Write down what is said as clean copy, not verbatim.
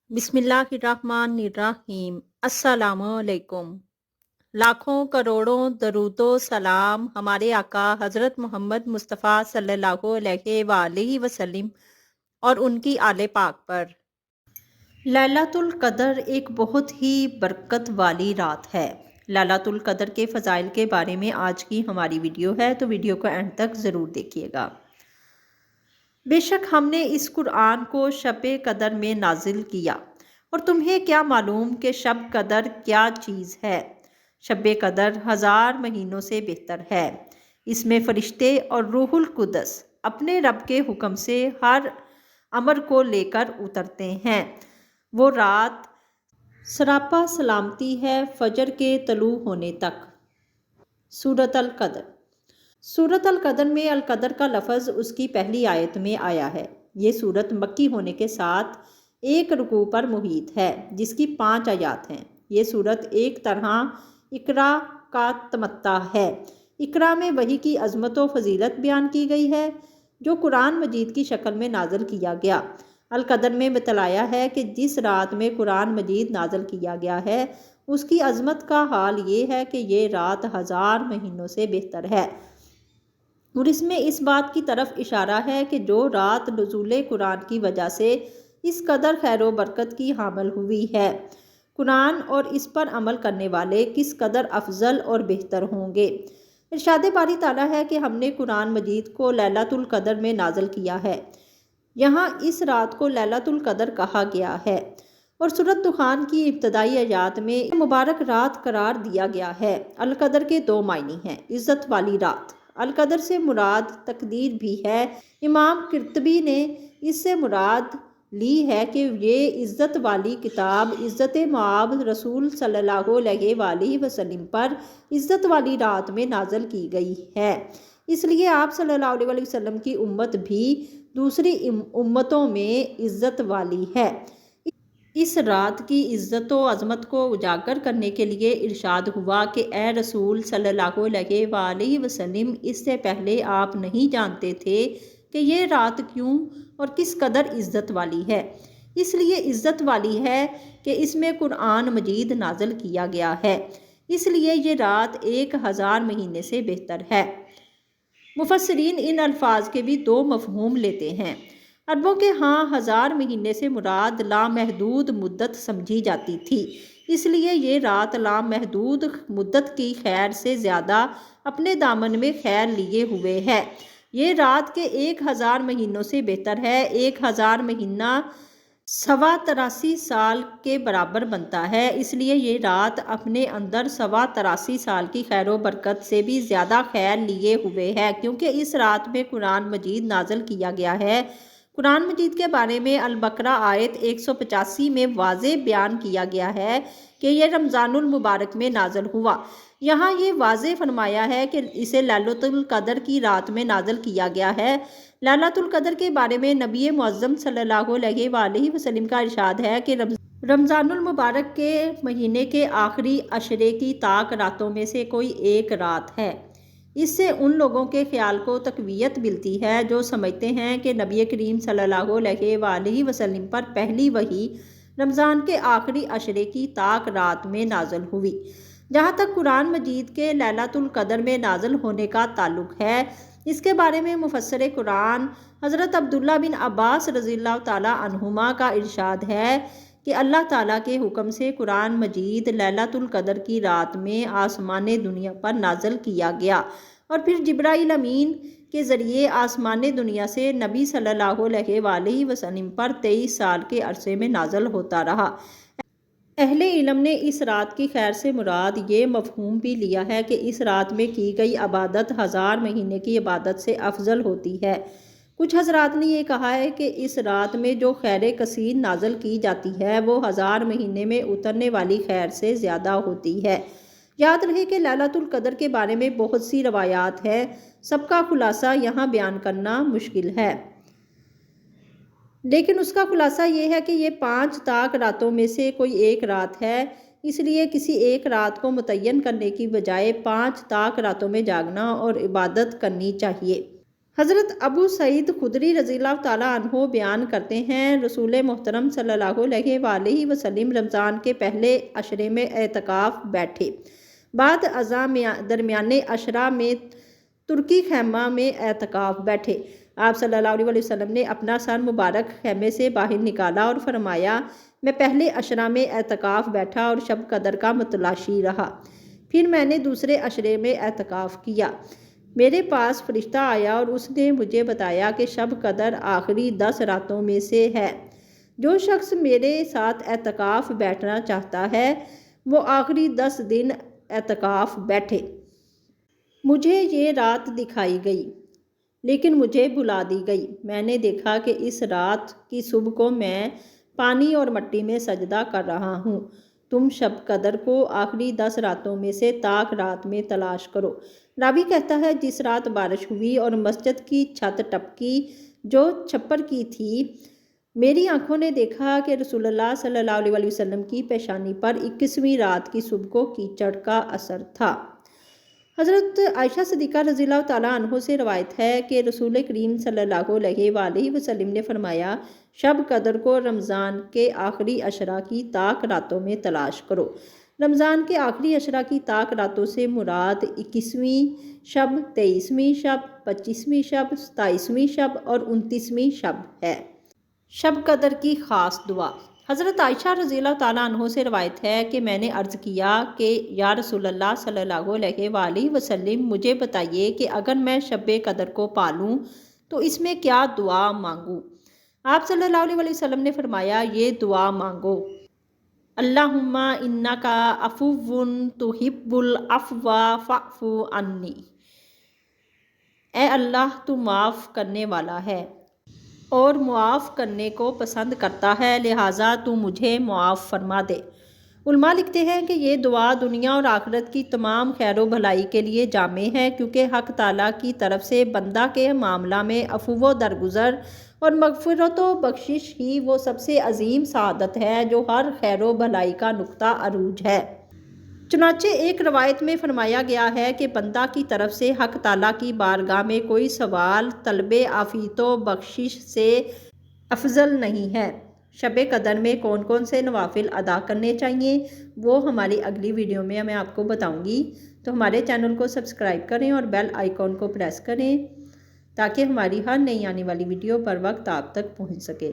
بسم اللہ الرحمن الرحیم۔ السلام علیکم۔ لاکھوں کروڑوں درود و سلام ہمارے آقا حضرت محمد مصطفیٰ صلی اللہ علیہ وآلہ وسلم اور ان کی آل پاک پر۔ لیلۃ القدر ایک بہت ہی برکت والی رات ہے۔ لیلۃ القدر کے فضائل کے بارے میں آج کی ہماری ویڈیو ہے، تو ویڈیو کو اینڈ تک ضرور دیکھیے گا۔ بے شک ہم نے اس قرآن کو شب قدر میں نازل کیا، اور تمہیں کیا معلوم کہ شب قدر کیا چیز ہے؟ شب قدر 1000 مہینوں سے بہتر ہے۔ اس میں فرشتے اور روح القدس اپنے رب کے حکم سے ہر امر کو لے کر اترتے ہیں۔ وہ رات سراپا سلامتی ہے فجر کے طلوع ہونے تک۔ سورۃ القدر۔ سورۃ القدر میں القدر کا لفظ اس کی پہلی آیت میں آیا ہے۔ یہ سورت مکی ہونے کے ساتھ ایک رکوع پر محیط ہے، جس کی 5 آیات ہیں۔ یہ سورت ایک طرح اقرا کا تمتع ہے۔ اقرا میں وحی کی عظمت و فضیلت بیان کی گئی ہے، جو قرآن مجید کی شکل میں نازل کیا گیا۔ القدر میں بتلایا ہے کہ جس رات میں قرآن مجید نازل کیا گیا ہے، اس کی عظمت کا حال یہ ہے کہ یہ رات 1000 مہینوں سے بہتر ہے، اور اس میں اس بات کی طرف اشارہ ہے کہ جو رات نزول قرآن کی وجہ سے اس قدر خیر و برکت کی حامل ہوئی ہے، قرآن اور اس پر عمل کرنے والے کس قدر افضل اور بہتر ہوں گے۔ ارشاد باری تعالیٰ ہے کہ ہم نے قرآن مجید کو لیلۃ القدر میں نازل کیا ہے۔ یہاں اس رات کو لیلۃ القدر کہا گیا ہے، اور سورۃ دخان کی ابتدائی آیات میں مبارک رات قرار دیا گیا ہے۔ القدر کے 2 معنی ہیں۔ عزت والی رات۔ القدر سے مراد تقدیر بھی ہے۔ امام قرطبی نے اس سے مراد لی ہے کہ یہ عزت والی کتاب عزت مآب رسول صلی اللہ علیہ وآلہ وسلم پر عزت والی رات میں نازل کی گئی ہے۔ اس لیے آپ صلی اللہ علیہ وآلہ وسلم کی امت بھی دوسری امتوں میں عزت والی ہے۔ اس رات کی عزت و عظمت کو اجاگر کرنے کے لیے ارشاد ہوا کہ اے رسول صلی اللہ علیہ وآلہ وسلم، اس سے پہلے آپ نہیں جانتے تھے کہ یہ رات کیوں اور کس قدر عزت والی ہے۔ اس لیے عزت والی ہے کہ اس میں قرآن مجید نازل کیا گیا ہے، اس لیے یہ رات 1000 مہینے سے بہتر ہے۔ مفسرین ان الفاظ کے بھی 2 مفہوم لیتے ہیں۔ عربوں کے ہاں 1000 مہینے سے مراد لامحدود مدت سمجھی جاتی تھی، اس لیے یہ رات لامحدود مدت کی خیر سے زیادہ اپنے دامن میں خیر لیے ہوئے ہے۔ یہ رات کے 1000 مہینوں سے بہتر ہے۔ 1000 مہینہ 83 سال کے برابر بنتا ہے، اس لیے یہ رات اپنے اندر 83 سال کی خیر و برکت سے بھی زیادہ خیر لیے ہوئے ہے، کیونکہ اس رات میں قرآن مجید نازل کیا گیا ہے۔ قرآن مجید کے بارے میں البقرہ آیت 185 میں واضح بیان کیا گیا ہے کہ یہ رمضان المبارک میں نازل ہوا۔ یہاں یہ واضح فرمایا ہے کہ اسے لیلۃ القدر کی رات میں نازل کیا گیا ہے۔ لیلۃ القدر کے بارے میں نبی معظم صلی اللہ علیہ وآلہ وسلم کا ارشاد ہے کہ رمضان المبارک کے مہینے کے آخری عشرے کی طاق راتوں میں سے کوئی ایک رات ہے۔ اس سے ان لوگوں کے خیال کو تقویت ملتی ہے جو سمجھتے ہیں کہ نبی کریم صلی اللہ علیہ وآلہ وسلم پر پہلی وحی رمضان کے آخری عشرے کی طاق رات میں نازل ہوئی۔ جہاں تک قرآن مجید کے لیلۃ القدر میں نازل ہونے کا تعلق ہے، اس کے بارے میں مفسر قرآن حضرت عبداللہ بن عباس رضی اللہ تعالیٰ عنہما کا ارشاد ہے کہ اللہ تعالیٰ کے حکم سے قرآن مجید لیلۃ القدر کی رات میں آسمان دنیا پر نازل کیا گیا، اور پھر جبرائیل امین کے ذریعے آسمان دنیا سے نبی صلی اللہ علیہ وآلہ وسلم پر 23 سال کے عرصے میں نازل ہوتا رہا۔ اہل علم نے اس رات کی خیر سے مراد یہ مفہوم بھی لیا ہے کہ اس رات میں کی گئی عبادت 1000 مہینے کی عبادت سے افضل ہوتی ہے۔ کچھ حضرات نے یہ کہا ہے کہ اس رات میں جو خیر کثیر نازل کی جاتی ہے وہ 1000 مہینے میں اترنے والی خیر سے زیادہ ہوتی ہے۔ یاد رہے کہ لیلۃ القدر کے بارے میں بہت سی روایات ہیں، سب کا خلاصہ یہاں بیان کرنا مشکل ہے، لیکن اس کا خلاصہ یہ ہے کہ یہ 5 طاق راتوں میں سے کوئی ایک رات ہے، اس لیے کسی ایک رات کو متعین کرنے کی بجائے 5 طاق راتوں میں جاگنا اور عبادت کرنی چاہیے۔ حضرت ابو سعید خدری رضی اللہ تعالیٰ عنہ بیان کرتے ہیں، رسول محترم صلی اللہ علیہ وآلہ وسلم رمضان کے پہلے عشرے میں اعتکاف بیٹھے، بعد ازاں درمیانے عشرہ میں ترکی خیمہ میں اعتکاف بیٹھے۔ آپ صلی اللہ علیہ وسلم نے اپنا سر مبارک خیمے سے باہر نکالا اور فرمایا، میں پہلے عشرہ میں اعتکاف بیٹھا اور شب قدر کا متلاشی رہا، پھر میں نے دوسرے عشرے میں اعتکاف کیا۔ میرے پاس فرشتہ آیا اور اس نے مجھے بتایا کہ شب قدر آخری 10 راتوں میں سے ہے۔ جو شخص میرے ساتھ اعتکاف بیٹھنا چاہتا ہے وہ آخری 10 دن اعتکاف بیٹھے۔ مجھے یہ رات دکھائی گئی لیکن مجھے بھلا دی گئی۔ میں نے دیکھا کہ اس رات کی صبح کو میں پانی اور مٹی میں سجدہ کر رہا ہوں۔ تم شب قدر کو آخری 10 راتوں میں سے طاق رات میں تلاش کرو۔ راوی کہتا ہے، جس رات بارش ہوئی اور مسجد کی چھت ٹپکی جو چھپر کی تھی، میری آنکھوں نے دیکھا کہ رسول اللہ صلی اللہ علیہ وسلم کی پیشانی پر 21ویں رات کی صبح کو کیچڑ کا اثر تھا۔ حضرت عائشہ صدیقہ رضی اللہ تعالیٰ عنہ سے روایت ہے کہ رسول کریم صلی اللہ علیہ وآلہ وسلم نے فرمایا، شب قدر کو رمضان کے آخری عشرہ کی طاق راتوں میں تلاش کرو۔ رمضان کے آخری عشرہ کی طاق راتوں سے مراد 21ویں شب، 23ویں شب، 25ویں شب، 27ویں شب اور 29ویں شب ہے۔ شب قدر کی خاص دعا۔ حضرت عائشہ رضی اللہ تعالیٰ عنہ سے روایت ہے کہ میں نے عرض کیا کہ یا رسول اللہ صلی اللہ علیہ وآلہ وسلم، مجھے بتائیے کہ اگر میں شب قدر کو پالوں تو اس میں کیا دعا مانگوں؟ آپ صلی اللہ علیہ وسلم نے فرمایا، یہ دعا مانگو، اللہم انک عفو تحب العفو فاعف عنی۔ اے اللہ، تو معاف کرنے والا ہے اور معاف کرنے کو پسند کرتا ہے، لہٰذا تو مجھے معاف فرما دے۔ علماء لکھتے ہیں کہ یہ دعا دنیا اور آخرت کی تمام خیر و بھلائی کے لیے جامع ہے، کیونکہ حق تعالیٰ کی طرف سے بندہ کے معاملہ میں عفو و درگزر اور مغفرت و بخشش ہی وہ سب سے عظیم سعادت ہے جو ہر خیر و بھلائی کا نقطہ عروج ہے۔ چنانچہ ایک روایت میں فرمایا گیا ہے کہ بندہ کی طرف سے حق تعالیٰ کی بارگاہ میں کوئی سوال طلب عافیت و بخشش سے افضل نہیں ہے۔ شب قدر میں کون کون سے نوافل ادا کرنے چاہیے وہ ہماری اگلی ویڈیو میں میں آپ کو بتاؤں گی، تو ہمارے چینل کو سبسکرائب کریں اور بیل آئیکن کو پریس کریں تاکہ ہماری ہر نئی آنے والی ویڈیو پر وقت آپ تک پہنچ سکے۔